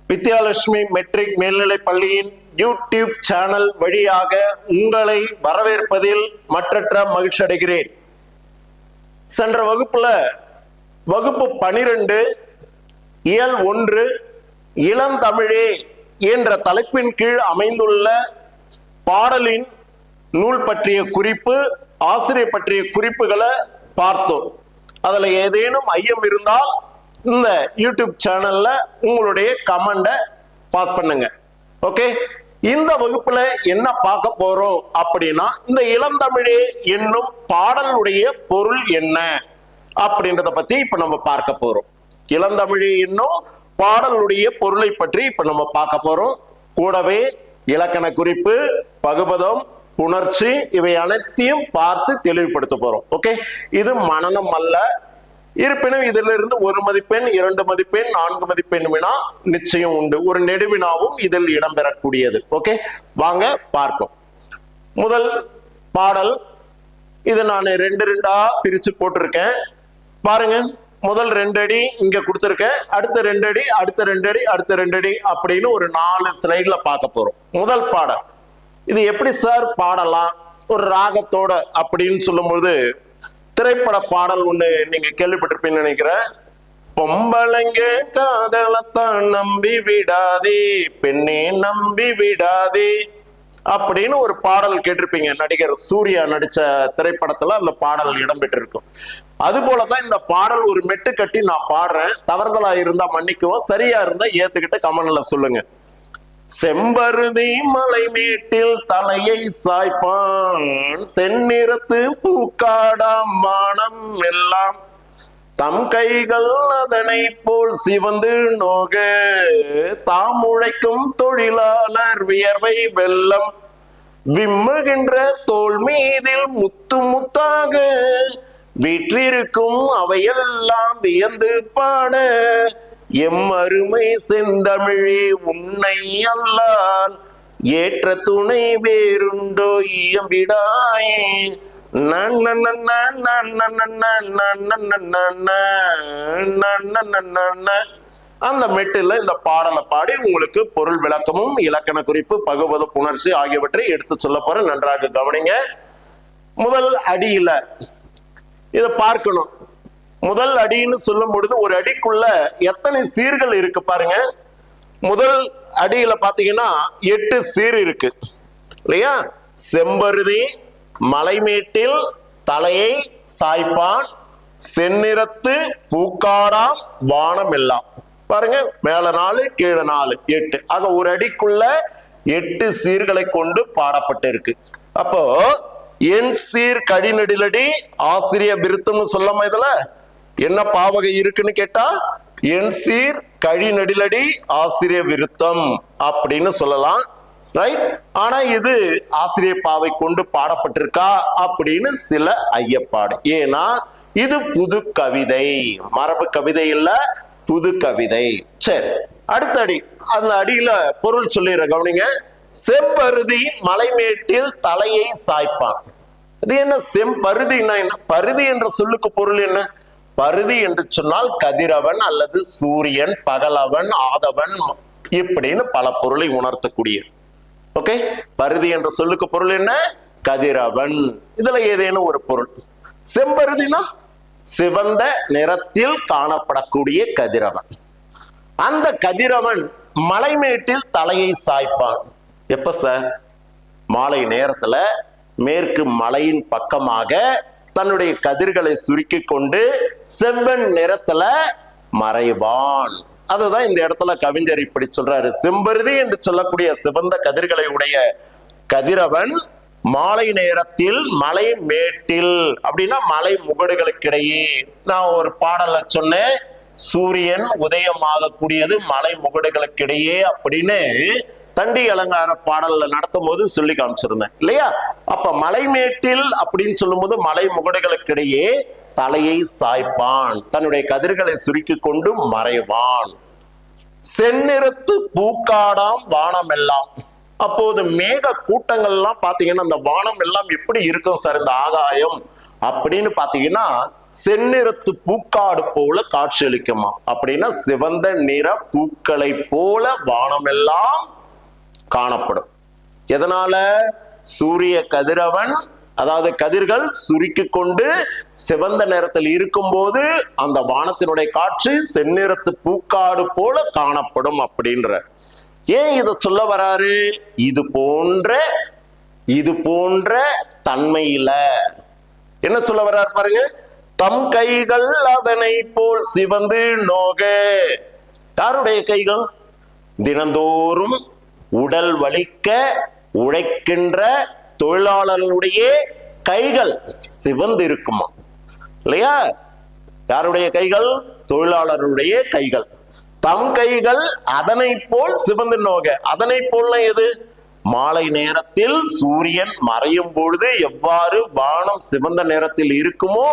Vidyalakshmi matric மேல்நிலைப் பள்ளியின் YouTube channel வழியாக உங்களை வரவேற்பதில் மற்றற்ற மகிழ்ச்சி அடைகிறேன். சென்ற வகுப்புல வகுப்பு 12 இயல் 1 இளந்தமிழே என்ற தலைப்பின் கீழ் அமைந்துள்ள பாடலின் நூல் பற்றிய குறிப்பு, ஆசிரியர் பற்றிய குறிப்புகளை பார்த்தோம். அதுல ஏதேனும் ஐயம் இருந்தால் இந்த யூடியூப் சேனல்ல உங்களுடைய கமெண்ட பாஸ் பண்ணுங்க. ஓகே, இந்த வகுப்புல என்ன பார்க்க போறோம் அப்படின்னா, இந்த இளந்தமிழே என்னும் பாடலுடைய பொருள் என்ன அப்படின்றத பத்தி இப்ப நம்ம பார்க்க போறோம். இளந்தமிழே என்னும் பாடலுடைய பொருளை பற்றி இப்ப நம்ம பார்க்க போறோம். கூடவே இலக்கண குறிப்பு, பகுபதம், புணர்ச்சி இவை அனைத்தையும் பார்த்து தெளிவுபடுத்த போறோம். ஓகே, இது மனனம் அல்ல. இருப்பினும் இதில் இருந்து 1 மதிப்பெண், 2 மதிப்பெண், 4 மதிப்பெண் வினா நிச்சயம் உண்டு. ஒரு நெடுவினாவும் இதில் இடம்பெறக்கூடியது. ஓகே, வாங்க பார்ப்போம். முதல் பாடல் இது நான் 2 பிரிச்சு போட்டிருக்கேன். பாருங்க, முதல் 2 அடி இங்க கொடுத்திருக்கேன், அடுத்த 2 அடி, அடுத்த 2 அடி, அடுத்த 2 அடி அப்படின்னு ஒரு 4 ஸ்லைட்ல பார்க்க போறோம். முதல் பாடல் இது எப்படி சார் பாடலாம் ஒரு ராகத்தோட அப்படின்னு சொல்லும்போது, திரைப்பட பாடல் ஒண்ணு நீங்க கேள்விப்பட்டிருப்பீங்கன்னு நினைக்கிறேன். பொம்பளைங்க காதலத்தான் நம்பி விடாதே, பெண்ணே நம்பி விடாதே அப்படின்னு ஒரு பாடல் கேட்டிருப்பீங்க. நடிகர் சூர்யா நடிச்ச திரைப்படத்துல அந்த பாடல் இடம்பெற்றிருக்கும். அது போலதான் இந்த பாடல் ஒரு மெட்டு கட்டி நான் பாடுறேன். தவறுதலா இருந்தா மன்னிக்குவோம், சரியா இருந்தா ஏத்துக்கிட்டு கமெண்ட்ல சொல்லுங்க. செம்பருதி மலை மேட்டில் தலையை சாய்ப்பான், செந்நிறத்து பூக்காடாம் வானம் எல்லாம், தம் கைகள் அதனை போல் சிவந்து நோக, தாம் உழைக்கும் தொழிலாளர் வியர்வை வெள்ளம், விம்முகின்ற தோல் மீதில் முத்து முத்தாக வீற்றிருக்கும் அவையெல்லாம் வியந்து பாட, எம் அருமை செந்தமிழே உன்னை அல்லால் ஏற்ற துணை வேறுண்டோ இயம்பிடாயே. அந்த மெட்டுல இந்த பாடலை பாடி உங்களுக்கு பொருள் விளக்கமும் இலக்கண குறிப்பு, பகுபத, புணர்ச்சி ஆகியவற்றை எடுத்து சொல்ல போறேன். நன்றாக கவனிங்க. முதல் அடியில இத பார்க்கணும். முதல் அடின்னு சொல்லும் பொழுது ஒரு அடிக்குள்ள எத்தனை சீர்கள் இருக்கு பாருங்க. முதல் அடியில பாத்தீங்கன்னா 8 சீர் இருக்கு இல்லையா? செம்பருதி மலைமேட்டில் தலையை சாய்ப்பான், செந்நிறத்து பூக்காடாம் வானம் எல்லாம். பாருங்க, மேல 4 கீழே 4, 8. ஆக ஒரு அடிக்குள்ள 8 சீர்களை கொண்டு பாடப்பட்டு இருக்கு. அப்போ என் சீர் கடிநெடிலடி ஆசிரிய விருத்தம்னு சொல்லாம இதுல என்ன பாவகை இருக்குன்னு கேட்டா, என் சீர் கழி நெடிலடி ஆசிரிய விருத்தம் அப்படின்னு சொல்லலாம். ரைட்? ஆனா இது ஆசிரியர் பாவை கொண்டு பாடப்பட்டிருக்கா அப்படின்னு சில ஐயப்பாடு. ஏன்னா இது புது கவிதை, மரபு கவிதை இல்ல, புது கவிதை. சரி, அடுத்த அடி. அந்த அடியில பொருள் சொல்லிடுற கவனிங்க. செம்பருதி மலைமேட்டில் தலையை சாய்ப்பான். இது என்ன செம்பருதினா என்ன? பருதி என்ற சொல்லுக்கு பொருள் என்ன? பருதி என்று சொன்னால் கதிரவன் அல்லது சூரியன், பகலவன், ஆதவன் இப்படின்னு பல பொருளை உணர்த்தக்கூடிய. ஓகே, பருதி என்ற சொல்லுக்கு பொருள் என்ன? கதிரவன். இதுல ஏதேனும் ஒரு பொருள். செம்பருதினா சிவந்த நிறத்தில் காணப்படக்கூடிய கதிரவன். அந்த கதிரவன் மலைமேட்டில் தலையை சாய்ப்பான். எப்ப சார்? மாலை நேரத்துல மேற்கு மலையின் பக்கமாக தன்னுடைய கதிர்களை சுருக்கி கொண்டு செவ்வன் நிறத்துல மறைவான். அதுதான் இந்த இடத்துல கவிஞர் இப்படி சொல்றாரு. செம்பருதி என்று சொல்லக்கூடிய சிவந்த கதிர்களை உடைய கதிரவன் மாலை நேரத்தில் மலை மேட்டில் அப்படின்னா மலை முகடுகளுக்கிடையே. நான் ஒரு பாடல சொன்னேன், சூரியன் உதயமாக கூடியது மலை முகடுகளுக்கிடையே அப்படின்னு தண்டி அலங்கார பாடல்ல நடத்தும் போது சொல்லி காமிச்சிருந்தேன் இல்லையா? அப்ப மலைமேட்டில் அப்படின்னு சொல்லும் போது மலை முகடுகளுக்கிடையே தலையை சாய்ப்பான், தன்னுடைய கதிர்களை சுருக்கி கொண்டு மறைவான். செந்நிறத்து பூக்காடாம் வானம் எல்லாம். அப்போது மேக கூட்டங்கள்லாம் பாத்தீங்கன்னா அந்த வானம் எல்லாம் எப்படி இருக்கும் சார்? இந்த ஆகாயம் அப்படின்னு பாத்தீங்கன்னா செந்நிறத்து பூக்காடு போல காட்சியளிக்குமா. அப்படின்னா சிவந்த நிற பூக்களை போல வானமெல்லாம் காணப்படும். எதனால? சூரிய கதிரவன், அதாவது கதிர்கள் சுருக்கி கொண்டு சிவந்த நிறத்தில் இருக்கும் போது அந்த வானத்தினுடைய காட்சி செந்நிறத்து பூக்காடு போல காணப்படும் அப்படின்ற. ஏன் இதை சொல்ல வராரு? இது போன்ற தன்மையில என்ன சொல்ல வர்றாரு பாருங்க. தம் கைகள் அதனை போல் சிவந்து நோக. யாருடைய கைகள்? தினந்தோறும் உடல் வலிக்க உழைக்கின்ற தொழிலாளர்களுடைய கைகள் சிவந்து இருக்குமா இல்லையா? யாருடைய கைகள்? தொழிலாளருடைய கைகள். தம் கைகள் அதனை போல் சிவந்து நோக. அதனை போல்னா எது? மாலை நேரத்தில் சூரியன் மறையும் பொழுது எவ்வாறு வானம் சிவந்த நேரத்தில் இருக்குமோ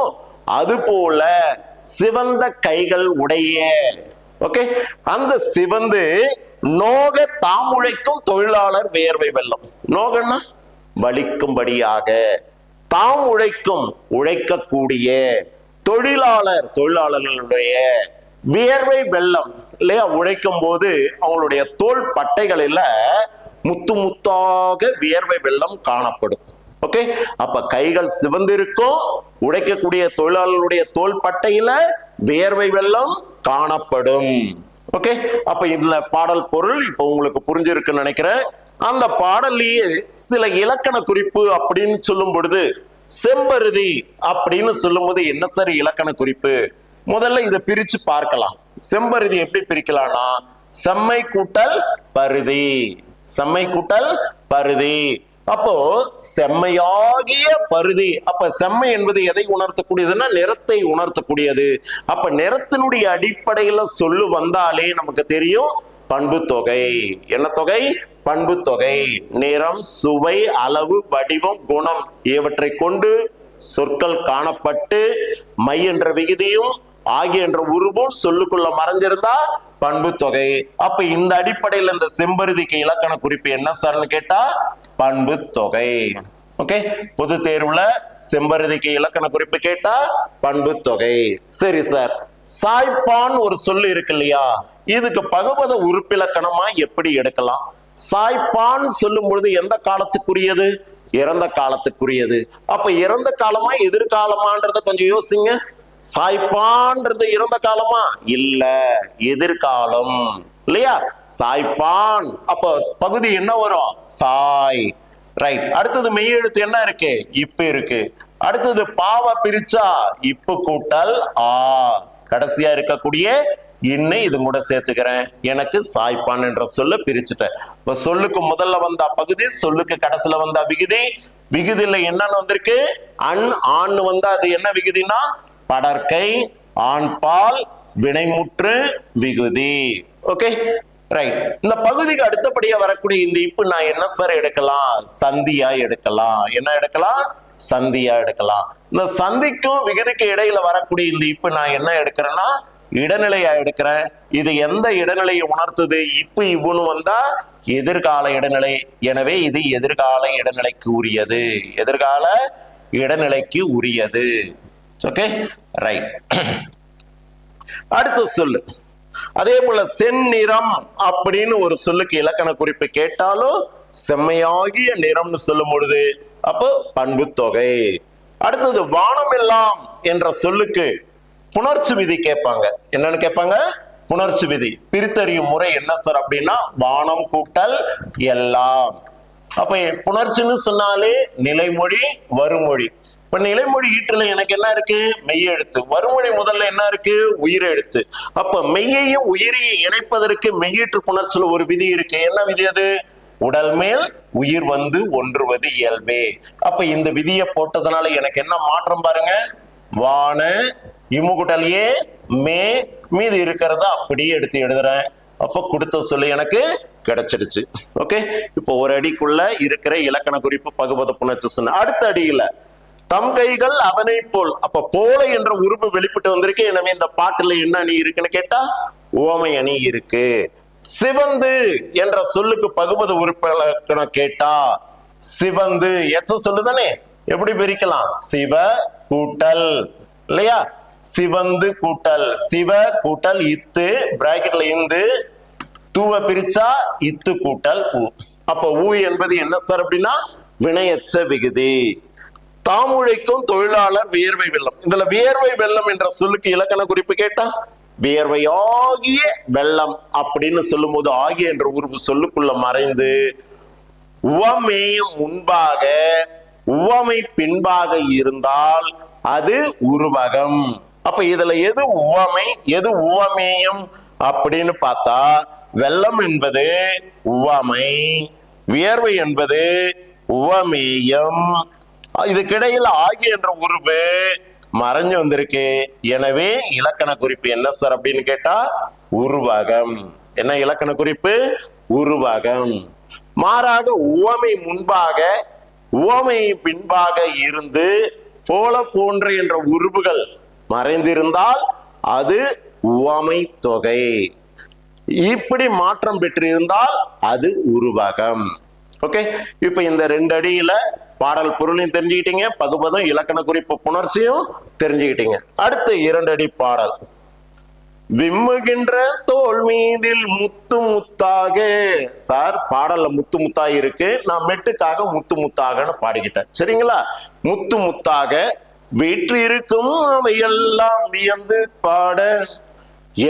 அது போல சிவந்த கைகள் உடைய. ஓகே, அந்த சிவந்து நோக தாம் உழைக்கும் தொழிலாளர் வியர்வை வெள்ளம். நோகன்னா வலிக்கும்படியாக, தாம் உழைக்கக்கூடிய தொழிலாளர்களுடைய வியர்வை வெள்ளம் இல்லையா? உழைக்கும் போது அவங்களுடைய தோல் பட்டைகளில முத்து முத்தாக வியர்வை வெள்ளம் காணப்படும். ஓகே, அப்ப கைகள் சிவந்திருக்கும், உழைக்கக்கூடிய தொழிலாளர்களுடைய தோல் பட்டையில வியர்வை வெள்ளம் காணப்படும். ஓகே, அப்ப இந்த பாடல் பொருள் இப்ப உங்களுக்கு புரிஞ்சிருக்குன்னு நினைக்கிறேன். அந்த பாடல்லையே சில இலக்கண குறிப்பு அப்படின்னு சொல்லும் பொழுது செம்பருதி அப்படின்னு சொல்லும் போது என்ன சார் இலக்கண குறிப்பு? முதல்ல இதை பிரிச்சு பார்க்கலாம். செம்பருதி எப்படி பிரிக்கலாம்னா செம்மை கூட்டல் பருதி, செம்மை கூட்டல் பருதி. அப்போ செம்மையாகிய பருதி. அப்ப செம்மை என்பது எதை உணர்த்தக்கூடியதுன்னா நிறத்தை உணர்த்தக்கூடியது. அப்ப நிறத்தினுடைய அடிப்படையில சொல்லு வந்தாலே நமக்கு தெரியும் பண்பு தொகை. என்ன தொகை? பண்பு தொகை. நிறம், சுவை, அளவு, வடிவம், குணம் இவற்றை கொண்டு சொற்கள் காணப்பட்டு மை என்ற விகுதியும் ஆகிய என்ற உருவும் சொல்லுக்குள்ள மறைஞ்சிருந்தா பண்பு தொகை. அப்ப இந்த அடிப்படையில் இந்த செம்பருதிக்கு இலக்கண குறிப்பு என்ன சார்னு கேட்டா பண்பு தொகை. ஓகே, பொது தேர்வுல செம்பருதிக்கு இலக்கண குறிப்பு கேட்டா பண்பு தொகை. சரி சார், சாய்ப்பான் ஒரு சொல்லு இருக்கு இல்லையா? இதுக்கு பகுபத உறுப்பிலக்கணமா எப்படி எடுக்கலாம்? சாய்ப்பான் சொல்லும் பொழுது எந்த காலத்துக்குரியது? இறந்த காலத்துக்குரியது. அப்ப இறந்த காலமா எதிர்காலமான்றத கொஞ்சம் யோசிங்க. சாய்ப்பான்றது இறந்த காலமா? இல்ல, எதிர்காலம் இல்லையா? சாய்ப்பான். அப்ப பகுதி என்ன வரும்? சாய். ரைட். அடுத்தது மெய்யெழுத்து என்ன இருக்கு? இப்பு இருக்கு. அடுத்தது பாவ பிரிச்சா இப்பு கூட்டல் ஆ. கடைசியா இருக்கக்கூடிய இன்னை இது கூட சேர்த்துக்கிறேன். எனக்கு சாய்ப்பான் என்ற சொல்ல பிரிச்சுட்டேன். இப்ப சொல்லுக்கு முதல்ல வந்தா பகுதி, சொல்லுக்கு கடைசியில வந்தா விகுதி. விகுதியில என்னன்னு வந்திருக்கு? ஆண் வந்தா அது என்ன விகுதினா படற்கை, ஆண்பால், வினைமுற்று விகுதி. Okay, right. இந்த பகுதிக்கு அடுத்தபடியா வரக்கூடிய இந்த இப்பு நான் என்ன சார் எடுக்கலாம்? சந்தியா எடுக்கலாம். என்ன எடுக்கலாம்? சந்தியா எடுக்கலாம். இந்த சந்திக்கும் விகுதிக்கு இடையில வரக்கூடிய இந்த இப்பு நான் என்ன எடுக்கிறேன்னா இடைநிலையா எடுக்கிறேன். இது எந்த இடைநிலையை உணர்த்துது? இப்பு இவ்வுன்னு வந்தா எதிர்கால இடைநிலை. எனவே இது எதிர்கால இடைநிலைக்கு உரியது. எதிர்கால இடைநிலைக்கு உரியது. Okay, right. அடுத்த சொல்லு அதே போல செந்நிறம் அப்படின்னு ஒரு சொல்லுக்கு இலக்கண குறிப்பு கேட்டாலும் செம்மையாகிய நிறம்னு சொல்லும் பொழுது அப்போ பண்பு தொகை. அடுத்தது வானம் எல்லாம் என்ற சொல்லுக்கு புணர்ச்சி விதி கேட்பாங்க. என்னன்னு கேட்பாங்க? புணர்ச்சி விதி. பிரித்தறியும் முறை என்ன சார் அப்படின்னா வானம் கூட்டல் எல்லாம். அப்ப புணர்ச்சின்னு சொன்னாலே நிலைமொழி, வருமொழி. இப்ப நிலைமொழி ஈட்டுல எனக்கு என்ன இருக்கு? மெய்யெழுத்து. வருமொழி முதல்ல என்ன இருக்கு? உயிரெழுத்து. அப்ப மெய்யையும் உயிரையும் இணைப்பதற்கு மெய்யீற்று புணர்ச்சியில ஒரு விதி இருக்கு. என்ன விதி அது? உடல் மேல் உயிர் வந்து ஒன்றுவது இயல்பே. அப்ப இந்த விதியை போட்டதுனால எனக்கு என்ன மாற்றம் பாருங்க. வான இமுகுடல் ஏ மே மீது இருக்கிறத அப்படியே எடுத்து எழுதுறேன். அப்ப கொடுத்த சொல்லு எனக்கு கிடைச்சிருச்சு. ஓகே, இப்போ ஒரு அடிக்குள்ள இருக்கிற இலக்கண குறிப்பு பகுபத புணர்ச்சி சொன்ன. அடுத்த அடியில தம் கைகள் அதனை போல். அப்ப போல என்ற உறுப்பு வெளிப்பட்டு வந்திருக்கு. எனவே இந்த பாட்டுல என்ன அணி இருக்குன்னு கேட்டா ஓமை அணி இருக்கு. சிவந்து என்ற சொல்லுக்கு பகுபத உறுப்பு இலக்கணம் கேட்டா சிவந்து எச்ச சொல்லுதானே எப்படி பிரிக்கலாம்? சிவ கூட்டல் இல்லையா, சிவந்து கூட்டல் சிவ கூட்டல் இத்து பிராக்கெட்ல இந்து, தூவ பிரிச்சா இத்து கூட்டல் ஊ. அப்ப ஊ என்பது என்ன சார் அப்படின்னா வினையச்ச விகுதி. தாமுழைக்கும் தொழிலாளர் வியர்வை வெள்ளம். இதுல வியர்வை வெள்ளம் என்ற சொல்லுக்கு இலக்கண குறிப்பு கேட்டா வியர்வையாகிய வெள்ளம் அப்படின்னு சொல்லும் போது ஆகிய என்ற உருவு சொல்லுக்குள்ள மறைந்து உவமேயம் முன்பாக உவமை பின்பாக இருந்தால் அது உருவகம். அப்ப இதுல எது உவமை எது உவமேயம் அப்படின்னு பார்த்தா வெள்ளம் என்பது உவமை, வியர்வை என்பது உவமேயம். இதுக்கிடையில் ஆகிய என்ற உருவு மறைஞ்சு வந்திருக்கு. எனவே இலக்கண குறிப்பு என்ன சார் அப்படின்னு கேட்டா உருவகம். என்ன இலக்கண குறிப்பு? உருவகம். மாறாக உவமை முன்பாக உவமை பின்பாக இருந்து போல போன்ற என்ற உருவுகள் மறைந்திருந்தால் அது உவமை தொகை. இப்படி மாற்றம் பெற்றிருந்தால் அது உருவகம். ஓகே, இப்ப இந்த 2 அடியில பாடல் பொருளையும் தெரிஞ்சுக்கிட்டீங்க, பகுபதம் இலக்கண குறிப்பு புணர்ச்சியும் தெரிஞ்சுக்கிட்டீங்க. அடுத்து 2 அடி பாடல். விம்முகின்ற தோல் மீதில் முத்து முத்தாக. சார் பாடல்ல முத்து முத்தாக இருக்கு, நான் மெட்டுக்காக முத்து முத்தாகன்னு பாடிக்கிட்டேன். சரிங்களா? முத்து முத்தாக வீற்றிருக்கும் அவையெல்லாம் வியந்து பாட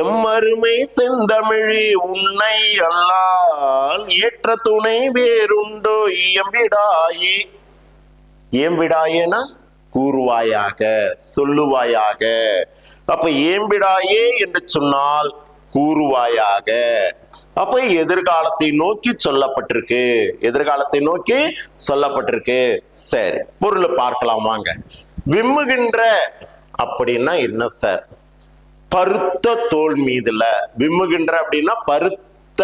எம்மருமை செந்தமிழி உன்னை அல்லால் ஏற்ற துணை வேறுண்டோ இயம்பிடாயே. ஏம்பிடாயேனா கூறுவாயாக, சொல்லுவாயாக. அப்ப ஏம்பிடாயே என்று சொன்னால் கூறுவாயாக. அப்ப எதிர்காலத்தை நோக்கி சொல்லப்பட்டிருக்கு, எதிர்காலத்தை நோக்கி சொல்லப்பட்டிருக்கு. சரி, பொருளை பார்க்கலாம் வாங்க. விம்முகின்ற அப்படின்னா என்ன சார்? பருத்த தோல் மீதுல. விம்முகின்ற அப்படின்னா பருத்த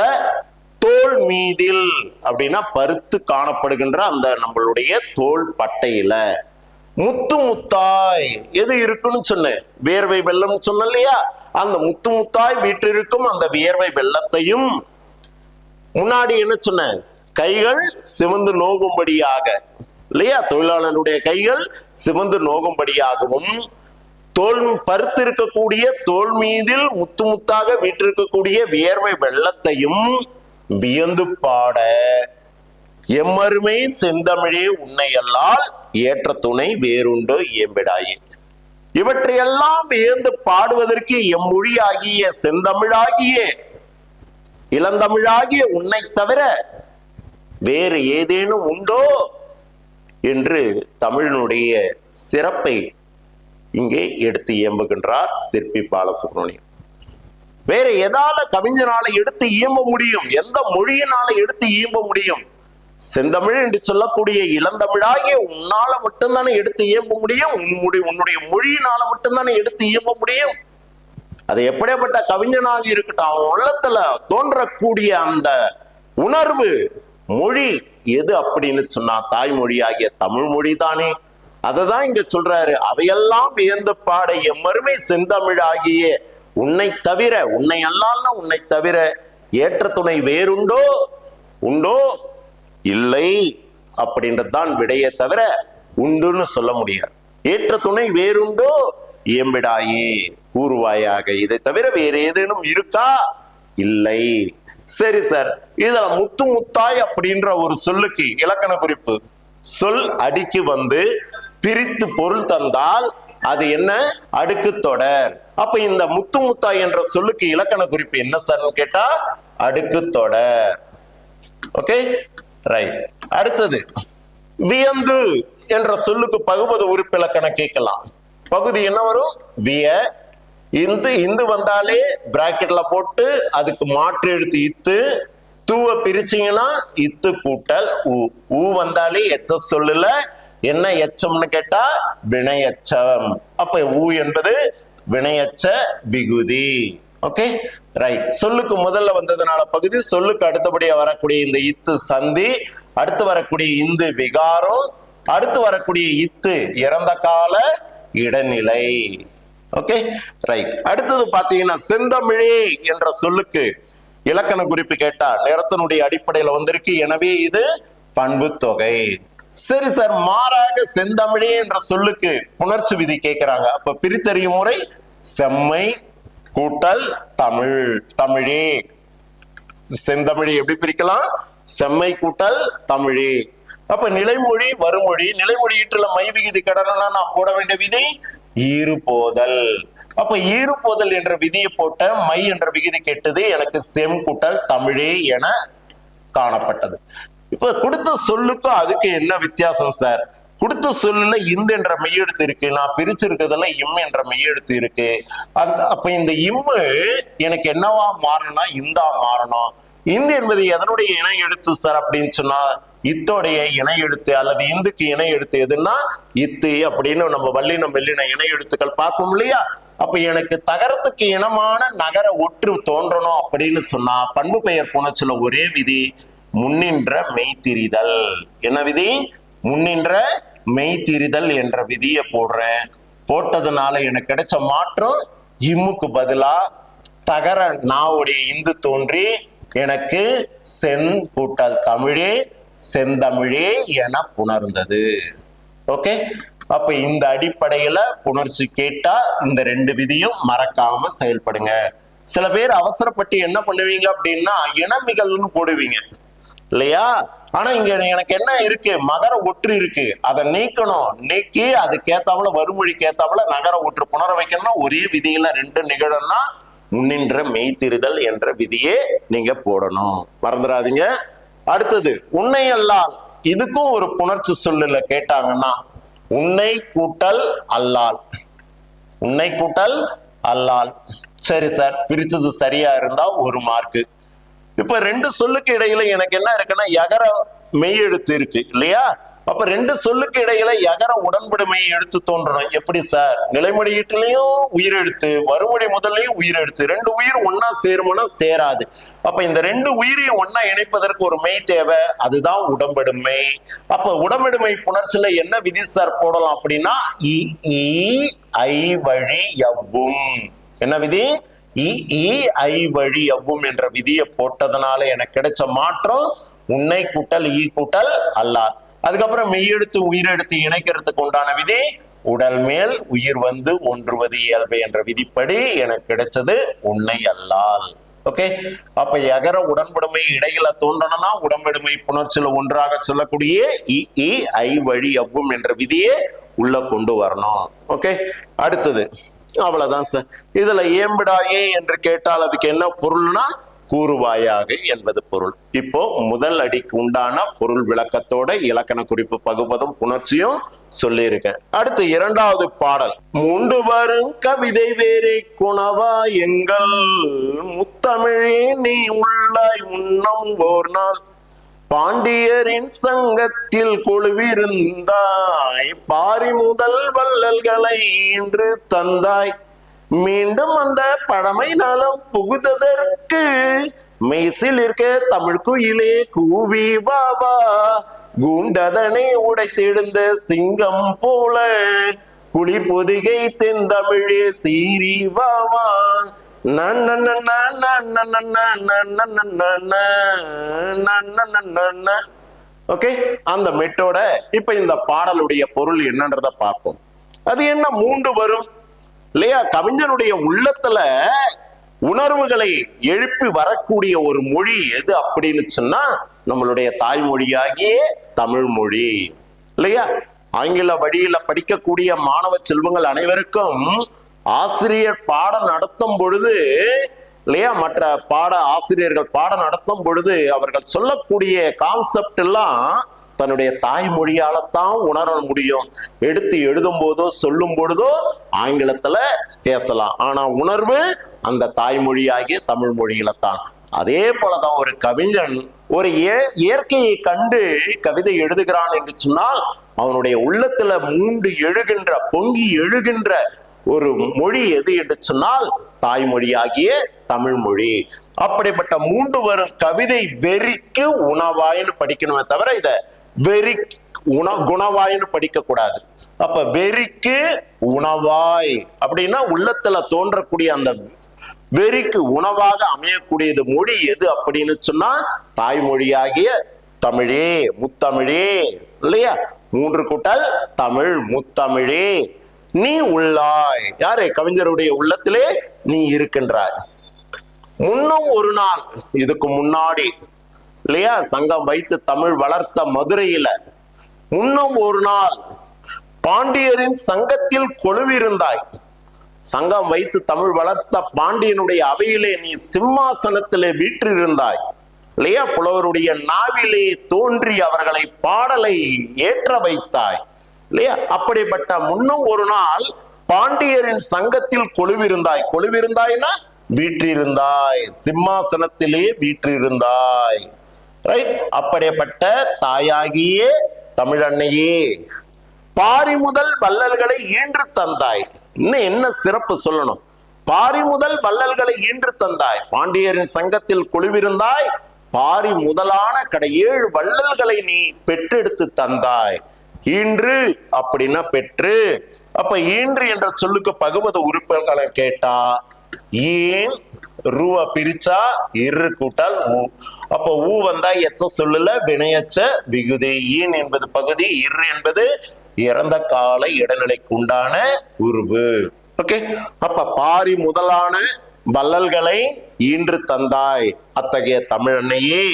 தோல் மீதில் அப்படின்னா பருத்து காணப்படுகின்ற அந்த நம்மளுடைய தோல் பட்டையில முத்து முத்தாய் எது இருக்குன்னு சொன்னேன்? வியர்வை வெள்ளம் சொன்ன இல்லையா? அந்த முத்து முத்தாய் வீற்றிருக்கும் அந்த வியர்வை வெள்ளத்தையும் முன்னாடி என்ன சொன்ன? கைகள் சிவந்து நோகும்படியாக இல்லையா? தொழிலாளருடைய கைகள் சிவந்து நோகும்படியாகவும் தோல் பருத்து இருக்கக்கூடிய தோல் மீதில் முத்து முத்தாக வீற்றிருக்கக்கூடிய வியர்வை வெள்ளத்தையும் வியந்து பாட எம்மருமை செந்தமிழே உன்னையல்லால் ஏற்ற துணை வேறுண்டோ இயம்பிடாயே. இவற்றையெல்லாம் வியந்து பாடுவதற்கு எம்மொழியாகிய செந்தமிழாகிய இளந்தமிழாகிய உன்னை தவிர வேறு ஏதேனும் உண்டோ என்று தமிழினுடைய சிறப்பை இங்கே எடுத்து இயம்புகின்றார் சிற்பி பாலசுப்ரமணியம். வேற எதால கவிஞனால எடுத்து இயம்ப முடியும்? எந்த மொழியினால எடுத்து இயம்ப முடியும்? செந்தமிழ் என்று சொல்லக்கூடிய இளந்தமிழாகிய உன்னால மட்டும்தானே எடுத்து இயம்ப முடியும். உன்னுடைய மொழியினால மட்டும்தானே எடுத்து இயம்ப முடியும். அது எப்படிப்பட்ட கவிஞனாக இருக்கட்டும், அவன் உள்ளத்துல தோன்றக்கூடிய அந்த உணர்வு மொழி எது அப்படின்னு சொன்னா தாய்மொழியாகிய தமிழ் மொழி தானே. அததான் இங்க சொல்றாரு. அவையெல்லாம் வியந்து பாட எம்மருமை செந்தமிழாகிய உன்னை தவிர, உன்னை அல்லால்னா உன்னை தவிர ஏற்ற துணை வேறுண்டோ உண்டோ இல்லை அப்படின்றதுதான் விடையே தவிர உண்டுன்னு சொல்ல முடியாது. ஏற்ற துணை வேறுண்டோ இயம்பிடாயே கூறுவாயாக. இதை தவிர வேறு ஏதேனும் இருக்கா? இல்லை. சரி சார், இதுல முத்து முத்தாய் அப்படின்ற ஒரு சொல்லுக்கு இலக்கண குறிப்பு சொல் அடிக்கு வந்து பிரித்து பொருள் தந்தால் அது என்ன? அடுக்கு தொடர். அப்ப இந்த முத்து முத்தாய் என்ற சொல்லுக்கு இலக்கண குறிப்பு என்ன சார்னு கேட்டா அடுக்கு தொடர். Okay, right. அடுத்தது வியந்து என்ற சொல்லுக்கு பகுபத உறுப்பிலக்கணம் கேட்கலாம். பகுதி என்ன வரும்? விய. இந்து இந்து வந்தாலே பிராக்கெட்ல போட்டு அதுக்கு மாற்று எழுத்து இத்து. தூவ பிரிச்சிங்கன்னா இத்து கூட்டல் ஊ. ஊ வந்தாலே எச்ச சொல்லுல என்ன எச்சம்னு கேட்டா வினையச்சம். அப்ப ஊ என்பது வினையச்ச விகுதி. Okay, right. சொல்லுக்கு முதல்ல வந்ததுனால பகுதி, சொல்லுக்கு அடுத்தபடியா வரக்கூடிய இந்த இத்து சந்தி, அடுத்து வரக்கூடிய இந்து விகாரம், அடுத்து வரக்கூடிய இத்து இறந்த கால இடைநிலை. Okay, right. அடுத்தது பாத்தீங்கன்னா செந்தமிழே என்ற சொல்லுக்கு இலக்கண குறிப்பு கேட்டா நிறத்தினுடைய அடிப்படையில வந்திருக்கு. எனவே இது பண்பு தொகை. சரி சார், மாறாக செந்தமிழே என்ற சொல்லுக்கு புணர்ச்சி விதி கேட்கிறாங்க. அப்ப பிரித்தறியும் முறை செம்மை கூட்டல் தமிழ், தமிழே. செந்தமிழை எப்படி பிரிக்கலாம்? செம்மை கூட்டல் தமிழே. அப்ப நிலைமொழி வருமொழி, நிலைமொழி ஈற்றுல மை விகுதி கடனா நான் போட வேண்டிய விதி ஈறு போதல். அப்ப ஈறு போதல் என்ற விதியை போட்ட மை என்ற விகுதி கேட்டது எனக்கு செம் கூட்டல் தமிழே என காணப்பட்டது. இப்ப கொடுத்த சொல்லுக்கும் அதுக்கு என்ன வித்தியாசம் சார்? கொடுத்த சொல்லுல இந்த என்ற மெய்யெழுத்து இருக்கு, நான் பிரிச்சிருக்கிறதுல இம் என்ற மெய்யெழுத்து இருக்கு. அப்ப இந்த இம்மு எனக்கு என்னவா மாறணும்னா இந்தா மாறணும். இந்து என்பது எதனுடைய இணை எழுத்து சார் அப்படின்னு சொன்னா இத்தோடைய இணை எழுத்து அல்லது இந்துக்கு இணை எழுத்து எதுன்னா இத்து அப்படின்னு நம்ம வல்லினம் மெல்லின இணை எழுத்துக்கள் பார்ப்போம் இல்லையா? அப்ப எனக்கு தகரத்துக்கு இனமான நகர ஒற்று தோன்றணும் அப்படின்னு சொன்னா பண்பு பெயர் புணர்ச்சில ஒரே விதி முன்னின்ற மெய்த்திரிதல். என்ன விதி? முன்னின்ற மெய்த்திரிதல் என்ற விதியை போடுறேன். போட்டதுனால எனக்கு கிடைச்ச மாற்றம் இம்முக்கு பதிலா தகர நாவுடைய இந்து தோன்றி எனக்கு சென் கூட்டல் தமிழே செந்தமிழே என புணர்ந்தது. ஓகே, அப்ப இந்த அடிப்படையில புணர்ச்சி கேட்டா இந்த ரெண்டு விதியும் மறக்காம செயல்படுங்க. சில பேர் அவசரப்பட்டு என்ன பண்ணுவீங்க அப்படின்னா இனமிகள்னு போடுவீங்க இல்லையா? ஆனா இங்க எனக்கு என்ன இருக்கு? மகர ஒற்று இருக்கு, அதை நீக்கணும். நீக்கி அதுக்கேத்தாப்புல வறுமொழிக்கு ஏத்தாப்புல நகர ஒற்று புணர வைக்கணும்னா ஒரே விதியில ரெண்டு நிகழன்னா முன்னின்ற மெய்த்திரிதல் என்ற விதியே நீங்க போடணும், மறந்துடாதீங்க. அடுத்தது உன்னை அல்லால். இதுக்கும் ஒரு புணர்ச்சி சொல்லுல கேட்டாங்கன்னா உன்னை கூட்டல் அல்லால், உன்னை கூட்டல் அல்லால். சரி சார், பிரித்தது சரியா இருந்தா ஒரு மார்க்கு. இப்ப ரெண்டு சொல்லுக்கு இடையில எனக்கு என்ன இருக்குன்னா யகர மெய் எழுத்து இருக்கு இல்லையா? அப்ப ரெண்டு சொல்லுக்கு இடையில யகர உடன்படுமை எழுத்து தோன்றணும். எப்படி சார்? நிலைமொழி ஈட்டிலையும் உயிரெழுத்து, வறுமொழி முதல்லையும் உயிரெழுத்து. ரெண்டு உயிர் ஒன்னா சேருமனா சேராது. அப்ப இந்த ரெண்டு உயிரையும் ஒன்னா இணைப்பதற்கு ஒரு மெய் தேவை, அதுதான் உடம்படுமை. அப்ப உடம்படுமை புணர்ச்சியில என்ன விதி சார் போடலாம் அப்படின்னா ஐ வழி எவ்வும். என்ன விதி? ஐ வழி எவ்வும் என்ற விதியை போட்டதுனால எனக்கு கிடைச்ச மாற்றம் உன்னை கூட்டல் ஈ கூட்டல் அல்லால். அதுக்கப்புறம் மெய்யெழுத்து உயிரெழுத்து இணைக்கிறதுக்கு உண்டான விதி உடல் மேல் உயிர் வந்து ஒன்றுவது இயல்பு என்ற விதிப்படி எனக்கு கிடைச்சது உன்னை அல்லால். ஓகே, அப்ப யகர உடன்படுமை இடையில தோன்றணும்னா உடன்படுமை புணர்ச்சியில ஒன்றாக சொல்லக்கூடிய ஐ வழி எவ்வும் என்ற விதியே உள்ள கொண்டு வரணும். ஓகே, அடுத்தது அவ்வளவுதான் சார். இதுல ஏம்பிடாயே என்று கேட்டால் அதுக்கு என்ன பொருள்னா கூறுவாயாக என்பது பொருள். இப்போ முதல் அடிக்கு உண்டான பொருள் விளக்கத்தோட இலக்கண குறிப்பு பகுப்பதும் புணர்ச்சியும் சொல்லி இருக்கேன். அடுத்து இரண்டாவது பாடல். முண்டு வரும் கவிதை வேறே குணவா எங்கள் முத்தமிழே நீ உள்ளாய் உண்ணம் ஓர் நாள் பாண்டியரின் சங்கத்தில் குழுவிருந்தாய் பாரி முதல் வள்ளல்களை இன்று தந்தாய் மீண்டும் அந்த பழமை நலம் புகுததற்கு மெய்சில் இருக்க தமிழ் குயிலே கூவி வாவா கூண்டதனை உடைத்தெழுந்த சிங்கம் போல குளிர் பொதிகை தென்தமிழே சீரி வாவா. ஓகே, அந்த மெட்டோட இப்ப இந்த பாடலுடைய பொருள் என்னன்றத பார்ப்போம். அது என்ன? மூண்டு வரும் இல்லையா? கவிஞனுடைய உள்ளத்துல உணர்வுகளை எழுப்பி வரக்கூடிய ஒரு மொழி எது அப்படின்னு சொன்னா நம்மளுடைய தாய்மொழியாகிய தமிழ் மொழி இல்லையா? ஆங்கில வழியில படிக்கக்கூடிய மாணவ செல்வங்கள் அனைவருக்கும் ஆசிரியர் பாடம் நடத்தும் பொழுது இல்லையா, மற்ற பாட ஆசிரியர்கள் பாடம் நடத்தும் பொழுது அவர்கள் சொல்லக்கூடிய கான்செப்ட் எல்லாம் தன்னுடைய தாய்மொழியாலத்தான் உணர முடியும். எடுத்து எழுதும் போதோ சொல்லும் பொழுதோ ஆங்கிலத்துல பேசலாம், ஆனா உணர்வு அந்த தாய்மொழியாகிய தமிழ் மொழியில தான். அதே போலதான் ஒரு கவிஞன் ஒரு இயற்கையை கண்டு கவிதை எழுதுகிறான் என்று சொன்னால் அவனுடைய உள்ளத்துல மூண்டு எழுகின்ற பொங்கி எழுகின்ற ஒரு மொழி எது என்று சொன்னால் தாய்மொழியாகிய தமிழ் மொழி. அப்படிப்பட்ட மூண்டு வரும் கவிதை வெறிக்கு உணவாயின்னு படிக்கணுமே தவிர இத வெறி குணவாயின்னு படிக்க கூடாது. அப்ப வெறிக்கு உணவாய் அப்படின்னா உள்ளத்துல தோன்றக்கூடிய அந்த வெறிக்கு உணவாக அமையக்கூடியது மொழி எது அப்படின்னு சொன்னா தாய்மொழியாகிய தமிழே, முத்தமிழே, இல்லையா? 3 கூட்டல் தமிழ், முத்தமிழே நீ உள்ளாய். யாரு? கவிஞருடைய உள்ளத்திலே நீ இருக்கின்றாய். முன்னும் ஒரு நாள், இதுக்கு முன்னாடி இல்லையா, சங்கம் வைத்து தமிழ் வளர்த்த மதுரையில முன்னும் ஒரு நாள் பாண்டியரின் சங்கத்தில் கொலுவிருந்தாய். சங்கம் வைத்து தமிழ் வளர்த்த பாண்டியனுடைய அவையிலே நீ சிம்மாசனத்திலே வீற்றிருந்தாய் இல்லையா? புலவருடைய நாவிலே தோன்றி அவர்களை பாடலை ஏற்ற வைத்தாய் இல்லையா? அப்படிப்பட்ட முன்னும் ஒரு நாள் பாண்டியரின் சங்கத்தில் கொலுவிருந்தாய். கொலுவிருந்தாய்னா வீற்றிருந்தாய், சிம்மாசனத்திலே வீற்றிருந்தாய். ரைட்? அப்படிப்பட்ட தாயாகிய தமிழன்னையே பாரி முதல் வள்ளல்களை ஈன்று தந்தாய். இன்னும் என்ன சிறப்பு சொல்லணும்? பாரி முதல் வள்ளல்களை ஈன்று தந்தாய். பாண்டியரின் சங்கத்தில் குழுவிருந்தாய். பாரி முதலான கடை 7 வள்ளல்களை நீ பெற்றெடுத்து தந்தாய். ஈன்று அப்படின்னா பெற்று. அப்ப ஈன்று என்ற சொல்லுக்கு பகுபத உறுப்புகளை கேட்டா ஏன் ரூவ பிரிச்சா இரு கூட்டல் ஊ. அப்ப ஊ வந்தா எச்ச சொல்லுல வினையச்ச விகுதி. ஈன் என்பது பகுதி, இரு என்பது இறந்த கால இடைநிலைக்கு உண்டான உருவு. ஓகே. அப்ப பாரி முதலான வள்ளல்களை ஈன்று தந்தாய் அத்தகைய தமிழன்னையே.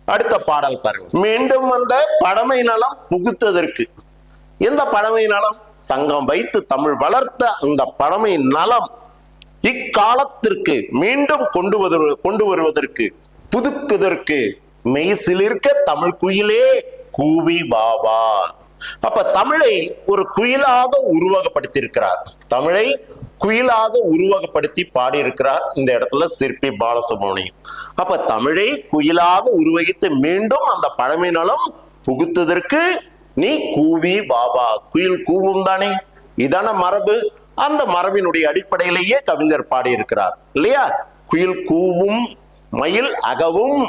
அடுத்த பாடல் பாருங்க. மீண்டும் வந்த பழமை நலம் புகுத்ததற்கு. எந்த பழமை நலம்? சங்கம் வைத்து தமிழ் வளர்த்த அந்த பழமை நலம் இக்காலத்திற்கு மீண்டும் கொண்டு வருவதற்கு, புதுக்குதற்கு மெய்சிலிருக்க தமிழ் குயிலே கூவி பாபா. அப்ப தமிழை ஒரு குயிலாக உருவகப்படுத்தி இருக்கிறார். தமிழை குயிலாக உருவகப்படுத்தி பாடியிருக்கிறார் இந்த இடத்துல சிற்பி பாலசுப்ரமணியம். அப்ப தமிழை குயிலாக உருவகித்து மீண்டும் அந்த பழமை நலம் புகுத்ததற்கு நீ கூவி பாபா. குயில் கூவும் தானே, இதான மரபு. அந்த மரபினுடைய அடிப்படையிலேயே கவிஞர் பாடியிருக்கிறார் இல்லையா? குயில் கூவும், மயில் அகவும்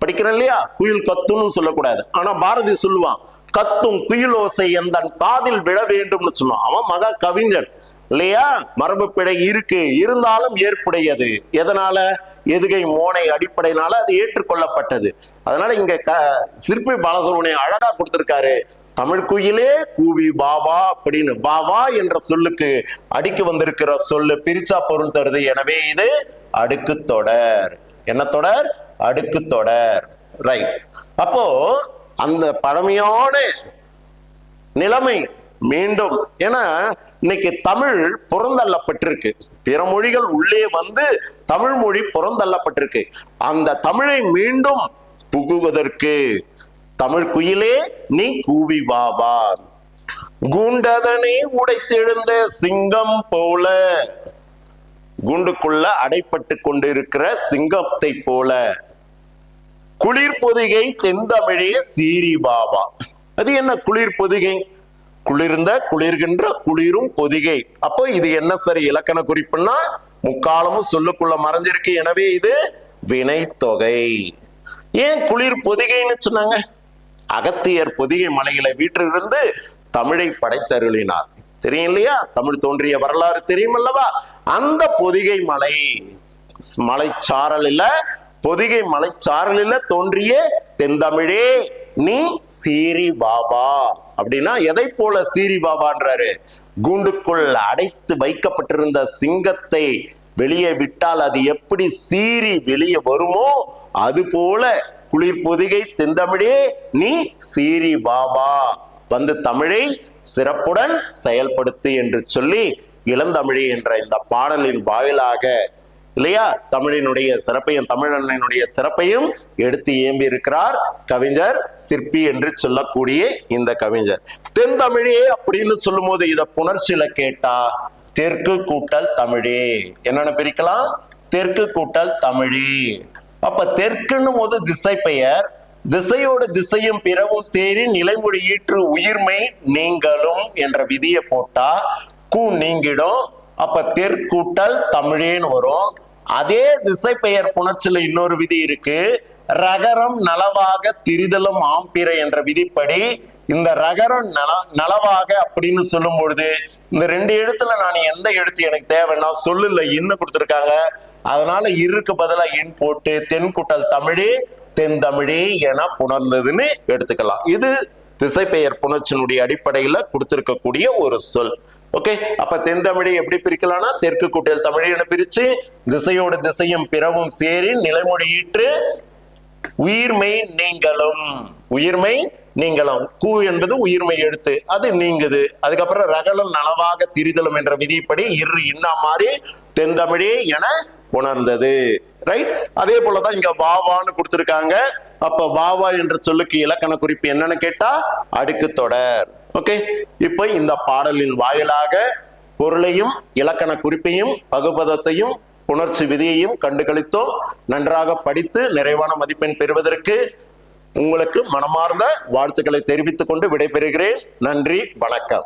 படிக்கிறேன் இல்லையா? குயில் கத்துன்னு சொல்லக்கூடாது. ஆனா பாரதி சொல்லுவான், கத்தும் குயிலோசை எந்தன் காதில் விழ வேண்டும்னு சொல்லுவான். அவன் மகா கவிஞர் இல்லையா? மரபு பிழை இருக்கு, இருந்தாலும் ஏற்புடையது. எதனால? எதுகை மோனை அடிப்படையினால அது ஏற்றுக்கொள்ளப்பட்டது. அதனால இங்க சிற்பி பாலசுப்ரமணியம் அழகா கொடுத்திருக்காரு, தமிழ் குயிலே கூவி பாபா அப்படின்னு. பாபா என்ற சொல்லுக்கு அடிக்கு வந்திருக்கிற சொல்லு பிரிச்சா பொருள் தருது. எனவே இது அடுக்கு தொடர். என்ன தொடர்? அடுக்கு தொடர். ரைட். அப்போ அந்த பழமையான நிலைமை மீண்டும், ஏன்னா இன்னைக்கு தமிழ் புறந்தள்ளப்பட்டிருக்கு, பிற மொழிகள் உள்ளே வந்து தமிழ் மொழி புறந்தள்ளப்பட்டிருக்கு. அந்த தமிழை மீண்டும் புகுவதற்கு தமிழ் குயிலே நீ கூவி பாபா. கூண்டதனை உடைத்தெழுந்த சிங்கம் போல, கூண்டுக்குள்ள அடைப்பட்டு கொண்டிருக்கிற சிங்கத்தை போல, குளிர் பொதிகை தென்தமிழே சீரி பாபா. அது என்ன குளிர் பொதிகை? குளிர்ந்த, குளிர்கின்ற, குளிரும் பொதிகை. அப்போ இது என்ன சரி இலக்கண குறிப்புன்னா முக்காலமும் சொல்லுக்குள்ள மறைஞ்சிருக்கு. எனவே இது வினைத்தொகை. ஏன் குளிர் பொதிகைன்னு சொன்னாங்க? அகத்தியர் பொதிகை மலையில வீற்றிருந்து தமிழை படைத்தருளினார். தெரியும் இல்லையா? தமிழ் தோன்றிய வரலாறு தெரியும் அல்லவா? அந்த பொதிகை மலை மலைச்சாரலில, பொதிகை மலைச்சாரலில தோன்றிய தென்தமிழே நீ சீரி பாபா. அப்படின்னா எதை போல சீரி பாபான்றாரு? கூண்டுக்குள் அடைத்து வைக்கப்பட்டிருந்த சிங்கத்தை வெளியே விட்டால் அது எப்படி சீறி வெளியே வருமோ அது போல குளிர் பொதிகை தென்தமிழே நீ சீரி பாபா, வந்து தமிழை சிறப்புடன் செயல்படுத்து என்று சொல்லி இளந்தமிழே என்ற இந்த பாடலின் வாயிலாக இல்லையா தமிழினுடைய சிறப்பையும் தமிழன்னையினுடைய சிறப்பையும் எடுத்து ஏம்பி இருக்கிறார் கவிஞர் சிற்பி என்று சொல்லக்கூடிய இந்த கவிஞர். தென்தமிழே அப்படின்னு சொல்லும் போது இத புணர்ச்சியில கேட்டா தெற்கு கூட்டல் தமிழே என்னன்னு பிரிக்கலாம்? தெற்கு கூட்டல் தமிழே. அப்ப தெற்குன்னு போது திசை பெயர், திசையோடு திசையும் பிறவும் சேரி நிலைமொழி ஈற்று உயிர்மை நீங்களும் என்ற விதியை போட்டா கூ நீங்கிடும். அப்ப தெற்கூட்டல் தமிழேன்னு வரும். அதே திசை பெயர் புணர்ச்சியில இன்னொரு விதி இருக்கு, ரகரம் நலவாக திரிதலும் ஆம்பிரை என்ற விதிப்படி இந்த ரகரம் நலவாக அப்படின்னு சொல்லும் பொழுது இந்த 2 எழுத்துல நான் எந்த எழுத்து எனக்கு தேவைன்னா சொல்லுல இன்னு கொடுத்துருக்காங்க, அதனால இருக்கு பதிலா இன் போட்டு தென்கூட்டல் தமிழே தென்தமிழே என புணர்ந்ததுன்னு எடுத்துக்கலாம். இது திசை பெயர் புணர்ச்சியினுடைய அடிப்படையில கொடுத்திருக்கக்கூடிய ஒரு சொல். ஓகே, அப்ப தென் தமிழை எப்படி பிரிக்கலாம்னா தெற்கு கூட்டல் தமிழை என பிரிச்சு திசையோடு திசையும் பிறவும் சேரி நிலைமொழி ஈற்று உயிர்மை நீங்களும். உயிர்மை நீங்களும். கூ என்பது உயிர்மை எழுத்து, அது நீங்குது. அதுக்கப்புறம் ரகலம் நலவாக திரிதலும் என்ற விதிப்படி இரு இன்னா மாறி தென் தமிழே என உணர்ந்தது. ரைட். அதே போலதான் இங்க வாவான்னு கொடுத்திருக்காங்க. அப்ப வாவா என்ற சொல்லுக்கு இலக்கண குறிப்பு என்னன்னு கேட்டா அடுக்கு தொடர். ஓகே, இப்ப இந்த பாடலின் வாயிலாக பொருளையும் இலக்கண குறிப்பையும் பகுபதத்தையும் புணர்ச்சி விதியையும் கண்டுகளித்தோம். நன்றாக படித்து நிறைவான மதிப்பெண் பெறுவதற்கு உங்களுக்கு மனமார்ந்த வாழ்த்துக்களை தெரிவித்துக் கொண்டு விடைபெறுகிறேன். நன்றி, வணக்கம்.